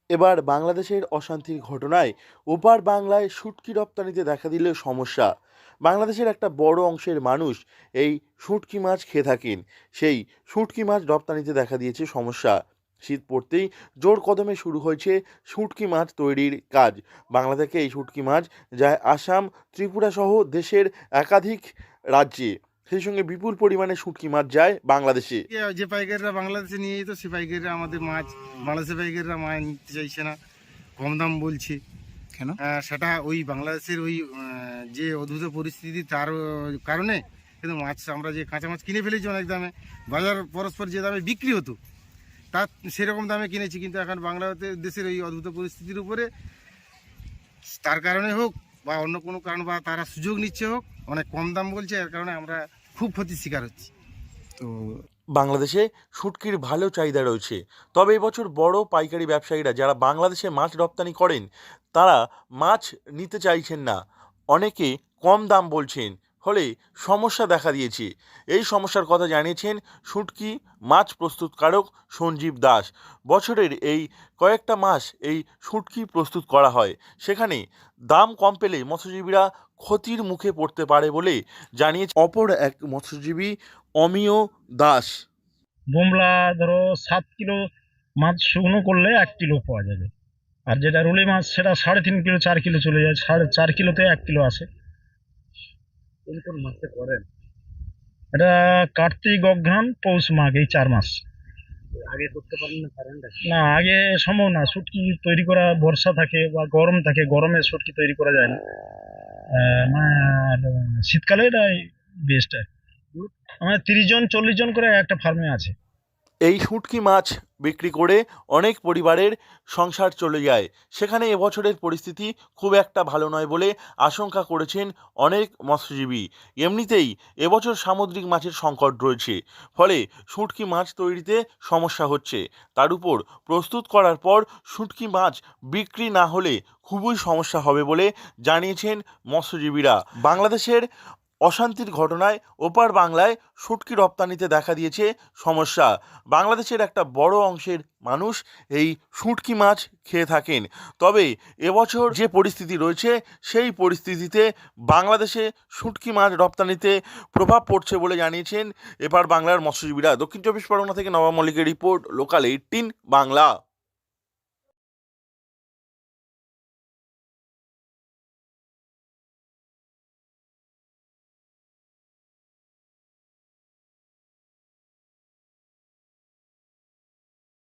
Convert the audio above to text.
এবার বাংলাদেশের অশান্তির ঘটনায় ওপার বাংলায় শুটকি রপ্তানিতে দেখা দিল সমস্যা। বাংলাদেশের একটা বড় অংশের মানুষ এই শুটকি মাছ খেয়ে থাকেন। সেই শুটকি মাছ রপ্তানিতে দেখা দিয়েছে সমস্যা। শীত পড়তেই জোর কদমে শুরু হয়েছে শুটকি মাছ তৈরির কাজ। বাংলা থেকে এই শুটকি মাছ যায় আসাম, ত্রিপুরা সহ দেশের একাধিক রাজ্যে। সেই সঙ্গে বিপুল পরিমাণে শুটকি মাছ যায় বাংলাদেশে। যে পাইকাররা বাংলাদেশে নিয়ে যেত সে পাইকাররা আমাদের মাছ বাংলাদেশের পাইকাররা মাছ নিতে চাইছে না, কম দাম বলছে। কেন? সেটা ওই বাংলাদেশের ওই যে অদ্ভুত পরিস্থিতি তার কারণে কিন্তু মাছ আমরা যে কাঁচা মাছ কিনে ফেলেছি অনেক দামে, বাজার পরস্পর যে দামে বিক্রি হতো তার সেরকম দামে কিনেছি, কিন্তু এখন বাংলাদেশের ওই অদ্ভুত পরিস্থিতির উপরে তার কারণে হোক বা অন্য কোনো কারণ বা তারা সুযোগ নিচ্ছে হোক, অনেক কম দাম বলছে, এর কারণে আমরা খুব ক্ষতির শিকার হচ্ছি। তো বাংলাদেশে শুটকির ভালো চাহিদা রয়েছে, তবে এবছর বড় পাইকারি ব্যবসায়ীরা যারা বাংলাদেশে মাছ রপ্তানি করেন তারা মাছ নিতে চাইছেন না। অনেকে কম দাম বলছেন, ফলে সমস্যা দেখা দিয়েছে। এই সমস্যার কথা জানিয়েছেন শুটকি মাছ প্রস্তুতকারক সঞ্জীব দাস। বছরের এই কয়েকটা মাস এই শুটকি প্রস্তুত করা হয়, সেখানে দাম কম পেলে মৎস্যজীবীরা ক্ষতির মুখে পড়তে পারে বলে জানিয়েছে অপর এক মৎস্যজীবী অমিয় দাস। বোমলা ধরো 7 কিলো মাছ শুকনো করলে 1 কিলো পাওয়া যাবে, আর যেটা রুলি মাছ সেটা 3.5 কিলো 4 কিলো চলে যায়, 4.5 কিলোতে 1 কিলো আসে। কোন কোন মাসে করেন? এটা কার্তিক, অঘ্রান, পৌষ, মাঘ, এই 4 মাস। আগে করতে পারেন না, পারেন না? না, আগে সম্ভব না, শুটকি তৈরি করা বর্ষা থাকে বা গরম থাকে, গরমে শুটকি তৈরি করা যায় না। আর শীতকালে এটা বেস্ট। আমার 30 জন 40 জন করে একটা ফার্মে আছে। এই শুঁটকি মাছ বিক্রি করে অনেক পরিবারের সংসার চলে যায়। সেখানে এবছরের পরিস্থিতি খুব একটা ভালো নয় বলে আশঙ্কা করেছেন অনেক মৎস্যজীবী। এমনিতেই এবছর সামুদ্রিক মাছের সংকট রয়েছে, ফলে শুঁটকি মাছ তৈরিতে সমস্যা হচ্ছে। তার উপর প্রস্তুত করার পর শুঁটকি মাছ বিক্রি না হলে খুবই সমস্যা হবে বলে জানিয়েছেন মৎস্যজীবীরা। বাংলাদেশের অশান্তির ঘটনায় ওপার বাংলায় শুটকি রপ্তানিতে দেখা দিয়েছে সমস্যা। বাংলাদেশের একটা বড় অংশের মানুষ এই শুটকি মাছ খেয়ে থাকেন, তবে এবছর যে পরিস্থিতি রয়েছে সেই পরিস্থিতিতে বাংলাদেশে শুটকি মাছ রপ্তানিতে প্রভাব পড়ছে বলে জানিয়েছেন এপার বাংলার মৎস্যজীবীরা। দক্ষিণ চব্বিশ পরগনা থেকে নবাব মল্লিকের রিপোর্ট, লোকাল 18 বাংলা।